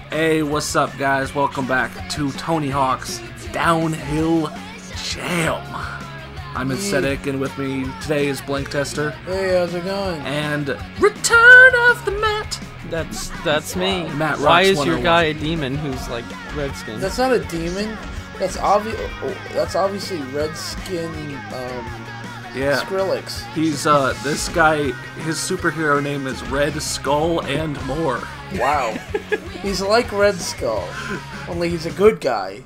Hey, what's up, guys? Welcome back to Tony Hawk's Downhill Jam. I'm Aesthetic, and with me today is Blink Tester. Hey, how's it going? And Return of the Matt. That's me. Matt Why Rocks is your 101. guy a demon who's like Redskin? That's not a demon. That's obviously Redskin. Yeah. Skrillex. He's this guy. His superhero name is Red Skull and more. Wow. He's like Red Skull, only he's a good guy.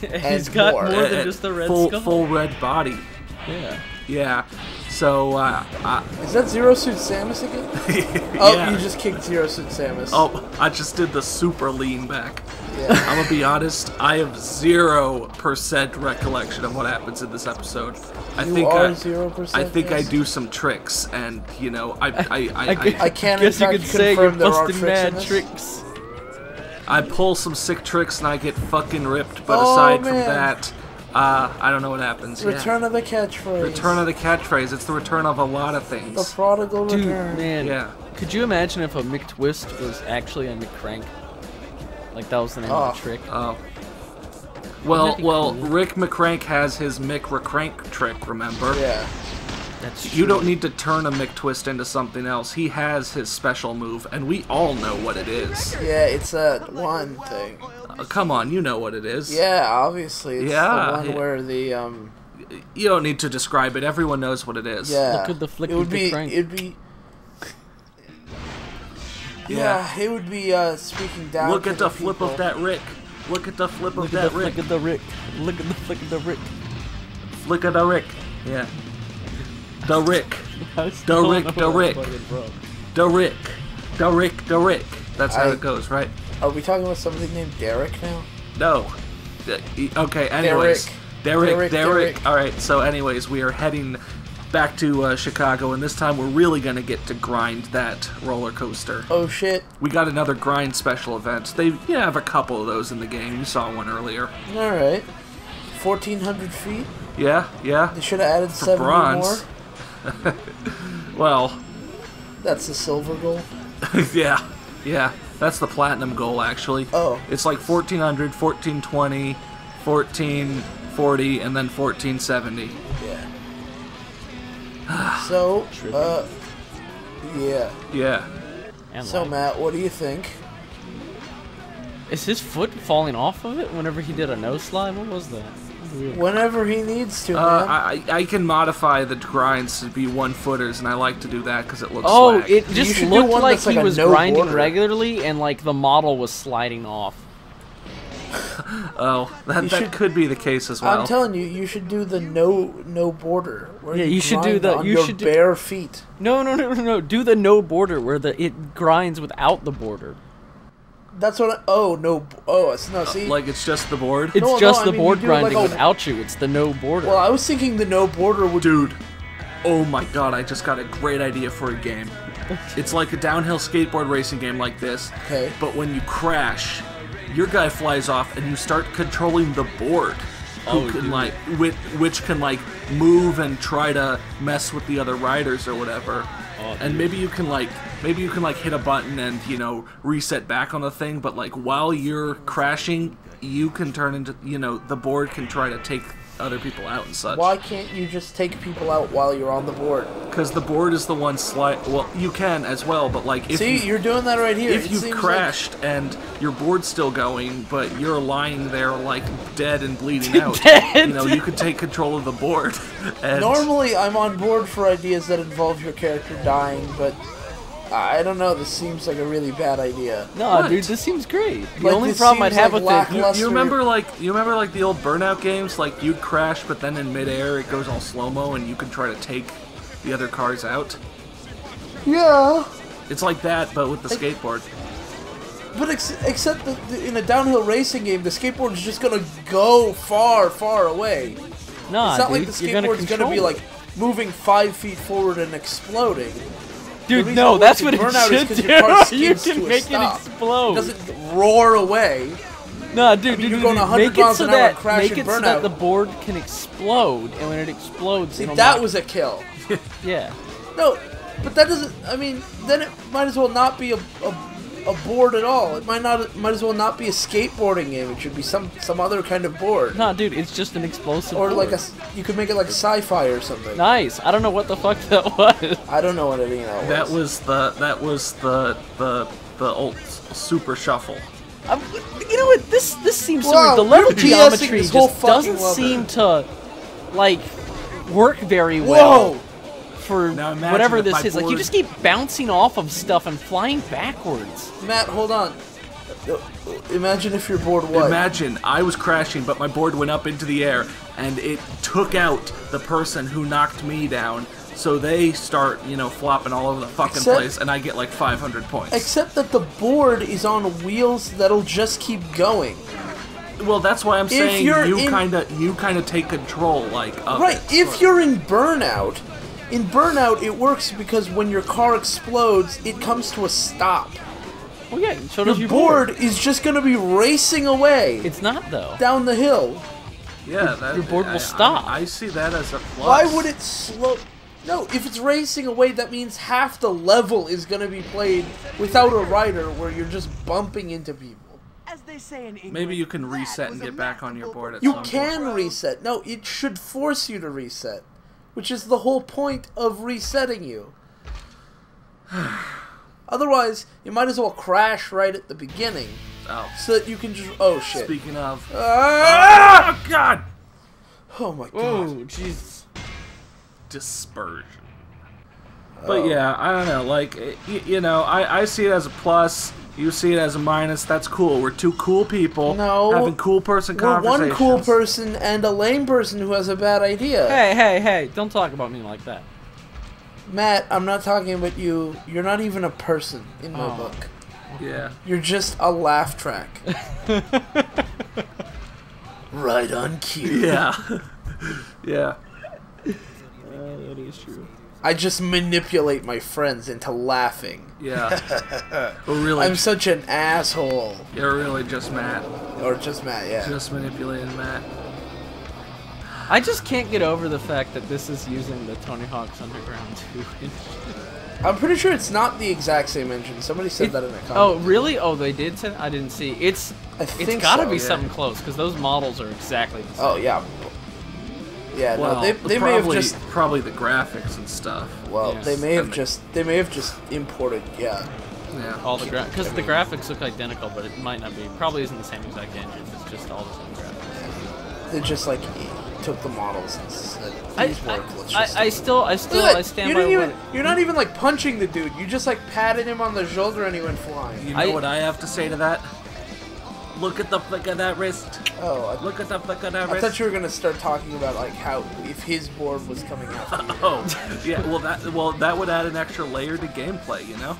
He's got more more. than just the red skull. Full red body. Yeah. Yeah. So Is that Zero Suit Samus again? Oh, yeah. you just kicked Zero Suit Samus. Oh, I just did the super lean back. Yeah. I'm gonna be honest, I have 0% recollection of what happens in this episode. I You think are I 0%. I think I yes? do some tricks, and you know, I can't guess you in could fact say you're confirm there are busting tricks in mad this. tricks. I pull some sick tricks and I get fucking ripped. But Oh, aside from man. that, I don't know what happens. Return of the catchphrase. Return of the catchphrase. It's the return of a lot of the things. prodigal Dude, return. man. Yeah. Could you imagine if a McTwist was actually a McCrank? Like that was the name of the trick. Oh. Wouldn't Well, that be cool? Rick McCrank has his McRecrank trick. Remember? Yeah. That's true. You don't need to turn a McTwist into something else. He has his special move, and we all know what it is. Yeah, it's that one thing. Come on, you know what it is. Yeah, obviously. It's Yeah, the one yeah. where the You don't need to describe it. Everyone knows what it is. yeah. Look at the flick it of would the be crank. it'd be Yeah. it would be speaking down Look to at the flip people. of that Rick. Look at the flip Look of at that the Rick. flick of the Rick. Look at the flick of the Rick. Flick of the Rick. Yeah. The Rick. I still Rick, don't the know Rick. what I'm from. The Rick. The Rick. The Rick. That's how I- it goes, right? Are we talking about somebody named Derek now? No. Okay, anyways. Derek. Derek. Alright, so anyways, we are heading back to Chicago, and this time we're really going to get to grind that roller coaster. Oh shit! We got another grind special event. They have a couple of those in the game. You saw one earlier. All right, 1,400 feet. Yeah, yeah. They should have added 70 bronze. more. Well, That's the silver goal. yeah, yeah. That's the platinum goal, actually. Oh. It's like 1,400, 1,420, 1,440, and then 1,470. Yeah. So, yeah. Yeah. And So like, Matt, what do you think? is his foot falling off of it whenever he did a nose slide? What was that? Weird. Whenever he needs to, man. I can modify the grinds to be 1-footers, and I like to do that because it looks Oh, swag. it You just should do looked one like that's he like a was no grinding border. regularly, and like the model was sliding off. Oh, that should- could be the case as well. I'm telling you, you should do the no border. Where Yeah, you should do grind the- on you your should do- bare feet. No. Do the no border where it grinds without the border. That's what. No. See. Like it's just the board? It's No, just I the mean, board you do like grinding a- without you. It's the no border. Well, I was thinking the no border would. Dude, oh my god, I just got a great idea for a game. It's like a downhill skateboard racing game like this, Okay. but when you crash, your guy flies off and you start controlling the board. Who Oh, can dude. like which can like move and try to mess with the other riders or whatever. Oh, And dude. maybe you can like hit a button and, you know, reset back on the thing, but like while you're crashing, you can turn into, you know, the board can try to take other people out and such. Why can't you just take people out while you're on the board? Because the board is the one well, you can as well, but like if See, you, you're doing that right here. if It you've seems crashed and your board's still going, but you're lying there like dead and bleeding out, Dead. you know, you could take control of the board. And Normally, I'm on board for ideas that involve your character dying, but I don't know. This seems like a really bad idea. no, What? dude, this seems great. The Like, only this problem I'd seems have like with it, lackluster. you remember like the old Burnout games, like you'd crash, but then in midair it goes all slow mo, and you can try to take the other cars out. Yeah, It's like that, but with the skateboard. but except that in a downhill racing game, the skateboard is just gonna go far, far away. nah, It's not dude, like the you're gonna skateboard's gonna be control like moving 5 feet forward and exploding. Dude, reason no, it that's works what in it Burnout is should 'cause your car do. You skids to can a make it stop. explode. It doesn't roar away. No, dude, I mean, dude, you're dude, going dude, 100 make it miles so an hour that and crash make and it so burn that out. the board can explode, and when it explodes, See, it'll that knock- was a kill. yeah. No, but that doesn't. I mean, then it might as well not be a a board at all. It might as well not be a skateboarding game. It should be some other kind of board. Nah, dude, it's just an explosive Or board. like you could make it like sci-fi or something. Nice. I don't know what the fuck that was. I don't know what any of that was. That was the old Super Shuffle. You know what? This seems so Wow, weird. The level you're BSing geometry this whole just fucking doesn't level. seem to like work very well. Whoa! For Now imagine whatever if this my is. Like, you board- just keep bouncing off of stuff and flying backwards. Matt, hold on. Imagine if your board what? Imagine I was crashing, but my board went up into the air, and it took out the person who knocked me down. So they start, flopping all over the fucking place, and I get like 500 points. Except that the board is on wheels that'll just keep going. Well, that's why I'm saying you're you in- kind of take control, like of Right, it, if sort you're in Burnout, it works because when your car explodes, it comes to a stop. Oh yeah, so does Your your board is just going to be racing away It's not though. down the hill. yeah, that, your board will stop. I see that as a plus. Why would it slow? No, if it's racing away, that means half the level is going to be played without a rider where you're just bumping into people. As they say in England, Maybe you can reset that and was get a back on your masterful board at You some can point. reset. No, it should force you to reset, which is the whole point of resetting you. Otherwise, you might as well crash right at the beginning Oh, so that you can just... Oh, shit. speaking of... Ah! Oh, God! Oh, my God. Oh, jeez. Dispersion. But yeah, I don't know, like, I see it as a plus, you see it as a minus, that's cool. We're two cool people No. having cool person We're conversations. one cool person and a lame person who has a bad idea. Hey, don't talk about me like that. Matt, I'm not talking about you. You're not even a person in my Oh. book. Yeah. You're just a laugh track. Right on cue. Yeah. Yeah. That is true. I just manipulate my friends into laughing. Yeah. We're really, I'm such an asshole. you're really just Matt. Or just Matt, yeah. Just manipulating Matt. I just can't get over the fact that this is using the Tony Hawk's Underground 2 engine. I'm pretty sure it's not the exact same engine. Somebody said that in a comment. Oh, really? Oh, they did say I didn't see. It's think gotta so, be yeah. something close, because those models are exactly the same. Oh, yeah. Yeah, Well, no, they may have just... probably the graphics and stuff. Well, Yes. they may have just imported, yeah. Yeah. All the because the graphics look identical, but it might not be. Probably isn't the same exact engine. It's just all the same graphics. They just, like, took the models and said, I these work, let's just... I still Look at that. stand You by didn't what. you're not even, like, punching the dude. You just, like, patted him on the shoulder and he went flying. You know what I have to say to that? Look at the flick of that wrist. Oh, Look at the flick of that I wrist. thought you were gonna start talking about like how if his board was coming after you. Oh, yeah. That would add an extra layer to gameplay, you know?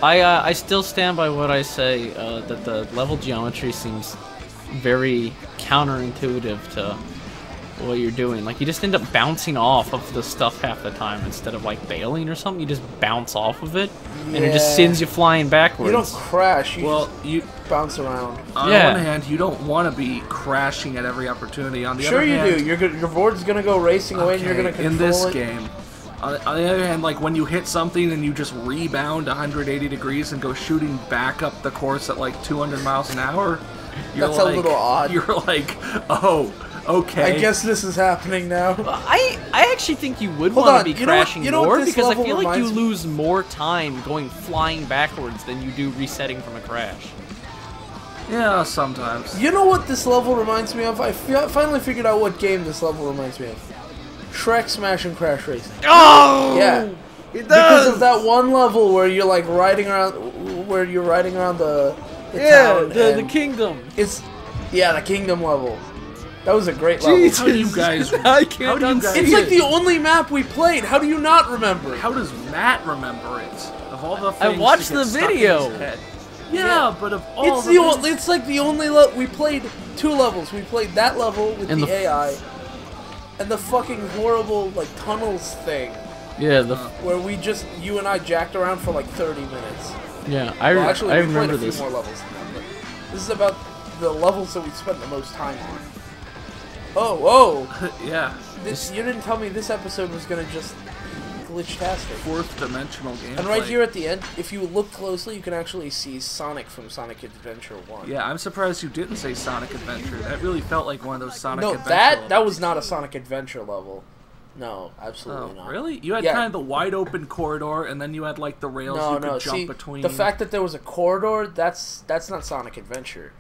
I still stand by what I say that the level geometry seems very counterintuitive to what you're doing. Like, you just end up bouncing off of the stuff half the time instead of like bailing or something. You just bounce off of it, and it just Yeah. sends you flying backwards. You don't crash. You Well, just you bounce around. on Yeah. one hand, you don't want to be crashing at every opportunity. On the Sure other you hand, do. Your board's gonna go racing away, and you're gonna okay, control in this it. game. On the other hand, like when you hit something and you just rebound 180 degrees and go shooting back up the course at like 200 miles an hour, you're That's a like, little odd. You're like, oh, okay. I guess this is happening now. I actually think you would Hold want on, to be you know what- crashing you know what more this because I level feel like you reminds me- lose more time going flying backwards than you do resetting from a crash. Yeah, sometimes. You know what this level reminds me of? I finally figured out what game this level reminds me of. Shrek Smash and Crash Racing. Oh! Yeah. It Because does! of that one level where you're like riding around, where you're riding around the Yeah, town. the and kingdom. It's the kingdom level. That was a great level. Jesus. How do you guys? I can't how do you unsee guys? It's like the only map we played. How do you not remember? How does Matt remember it? Of all the I things watched to get the stuck in video. his head. Yeah, but of all It's the the things- it's like the only we played 2 levels. We played that level with And the the AI, and the fucking horrible like tunnels thing Yeah, where you and I jacked around for like 30 minutes. yeah. Well, actually, I we played remember a few this. more levels than that, but this is about the levels that we spent the most time on. Oh, whoa! yeah. You didn't tell me this episode was gonna just be glitch-tastic. Fourth dimensional gameplay. And right here at the end, if you look closely, you can actually see Sonic from Sonic Adventure 1. Yeah, I'm surprised you didn't say Sonic Adventure. That really felt like one of those Sonic No, Adventure that levels. was not a Sonic Adventure level. No, absolutely not. Really? You had kind of the wide open corridor, and then you had like the rails you could jump between. The fact that there was a corridor, that's not Sonic Adventure.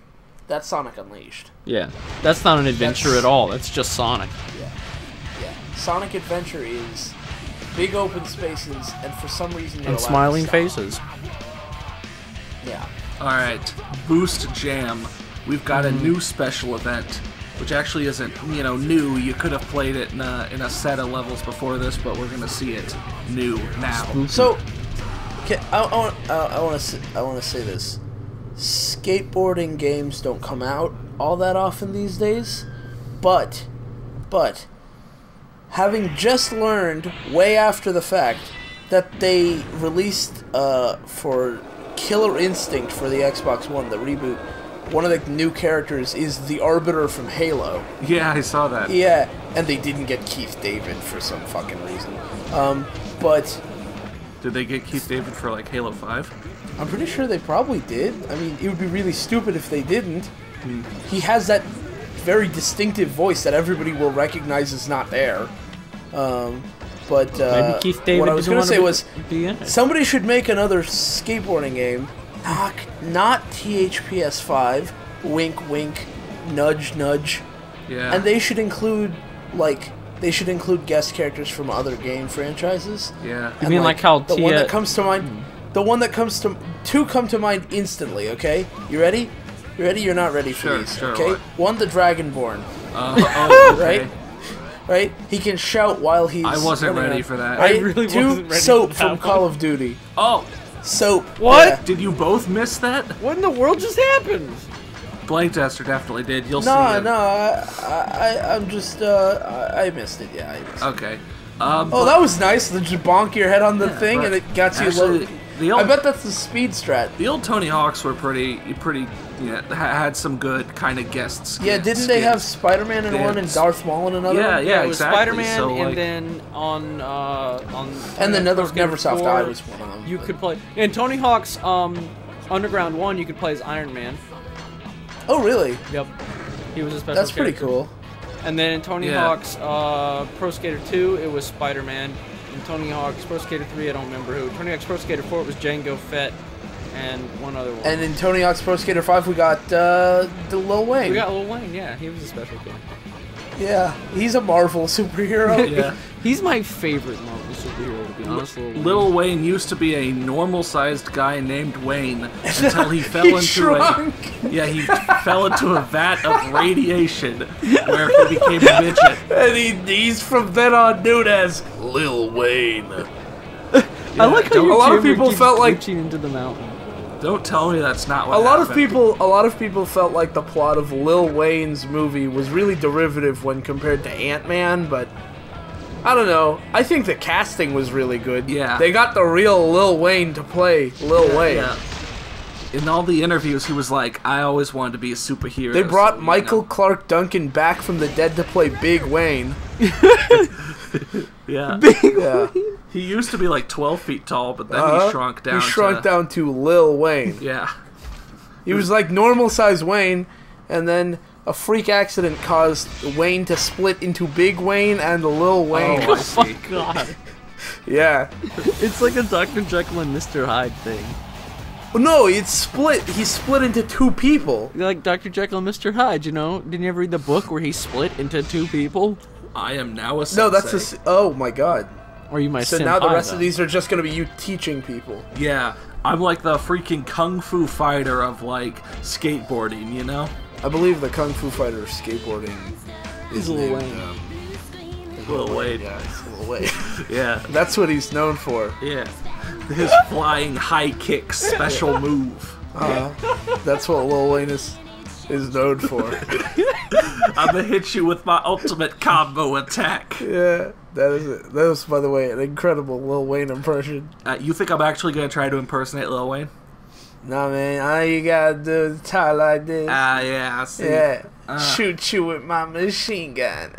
That's Sonic Unleashed. Yeah, that's not an adventure at all. That's just Sonic. Yeah. Sonic Adventure is big open spaces, and for some reason you're And allowed smiling to stop. faces. Yeah. Alright, Boost Jam. We've got a new special event, which actually isn't, new. You could have played it in a set of levels before this, but we're gonna see it new now. So, okay, I want to say this: skateboarding games don't come out all that often these days, but having just learned way after the fact that they released for Killer Instinct for the Xbox One, the reboot. One of the new characters is the Arbiter from Halo. Yeah, I saw that. Yeah, and they didn't get Keith David for some fucking reason. But Did they get Keith David for like Halo 5? I'm pretty sure they probably did. I mean, it would be really stupid if they didn't. He has that very distinctive voice that everybody will recognize is not there. But Maybe Keith David what I was doesn't going to say was, be in it. somebody should make another skateboarding game. Not THPS 5. Wink, wink. Nudge, nudge. Yeah. And they should include guest characters from other game franchises. Yeah. You And, mean like how the one that comes to mind? The one that comes to two come to mind instantly. Okay, you ready? You ready? You're not ready for these. Sure, okay. what? One, the Dragonborn. Okay. Right. He can shout while he's. I wasn't running ready around. for that. Right? I really Two, wasn't ready Soap for that from one. Call of Duty. Oh, Soap. What? Yeah. did you both miss that? What in the world just happened? Blank Tester definitely did. You'll see No, it. no. I'm just. I missed it. Yeah, I missed it. Okay. Oh, that was nice. Did you bonk your head on the thing but and it got you actually, low? the I old, bet that's the speed strat. the old Tony Hawks were pretty. Had some good kind of guests. Yeah, didn't they have Spider-Man in They one had and Darth Maul in another? Yeah, one? yeah, it was exactly. Spider-Man, So, and like- then on And then Pro Skater Neversoft 4, I was one of them. You could play in Tony Hawk's Underground 1. You could play as Iron Man. Oh, really? Yep, he was a special. That's pretty character. cool. And then in Tony Yeah. Hawk's Pro Skater 2, it was Spider-Man. In Tony Hawk's Pro Skater 3, I don't remember who. Tony Hawk's Pro Skater 4, it was Django Fett and one other one. And in Tony Hawk's Pro Skater 5, we got the Lil Wayne. We got Lil Wayne, yeah, he was a special character. Yeah, he's a Marvel superhero. Yeah. He's my favorite Marvel superhero, to be honest. Lil Wayne used to be a normal-sized guy named Wayne until he fell He into shrunk. he fell into a vat of radiation where he became a midget. And he's from then on known as Lil Wayne. I like how don't- your a lot of camera people keeps felt like- glitching into the mountain. Don't tell me that's not what A lot of happened. people felt like the plot of Lil Wayne's movie was really derivative when compared to Ant-Man, but I don't know. I think the casting was really good. Yeah. They got the real Lil Wayne to play Lil Wayne. Yeah. In all the interviews, he was like, "I always wanted to be a superhero." They brought so, Michael Clark Duncan back from the dead to play Big Wayne. Yeah. Yeah. He used to be like 12 feet tall, but then Uh-huh. he shrunk down. He shrunk down to Lil Wayne. Yeah. He was like normal size Wayne, and then a freak accident caused Wayne to split into Big Wayne and Lil Wayne. Oh, I Oh my see. god. Yeah. It's like a Dr. Jekyll and Mr. Hyde thing. No, it's split. He split into two people. Like Dr. Jekyll and Mr. Hyde, you know? Didn't you ever read the book where he split into two people? I am now a sensei. No, that's a. Oh my god. Or you might So now the rest of these are just gonna be you teaching people. Yeah. I'm like the freaking kung fu fighter of like skateboarding, you know? I believe the Kung Fu Fighter of skateboarding is Lil named, Wayne. Lil Wayne. Yeah, it's Lil Wayne. Yeah. That's what he's known for. Yeah. His flying high kick special move. That's what Lil Wayne is known for. I'm gonna hit you with my ultimate combo attack. Yeah, that is it. That was, by the way, an incredible Lil Wayne impression. You think I'm actually gonna try to impersonate Lil Wayne? Nah, man, all you gotta do is talk like this. Ah, yeah, I see. Yeah, shoot you with my machine gun.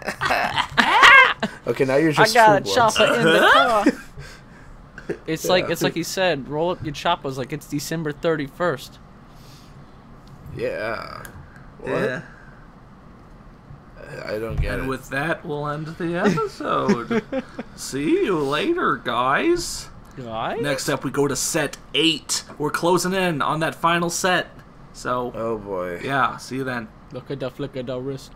Okay, now you're I just got a True Bloods. chopper in the car. It's like he said, roll up your choppers like it's December 31st. Yeah. What? Yeah. I don't get it. And with that, we'll end the episode. See you later, guys. Guys? Next up, we go to set 8. We're closing in on that final set. So, Oh boy. yeah, see you then. Look at the flick of the wrist.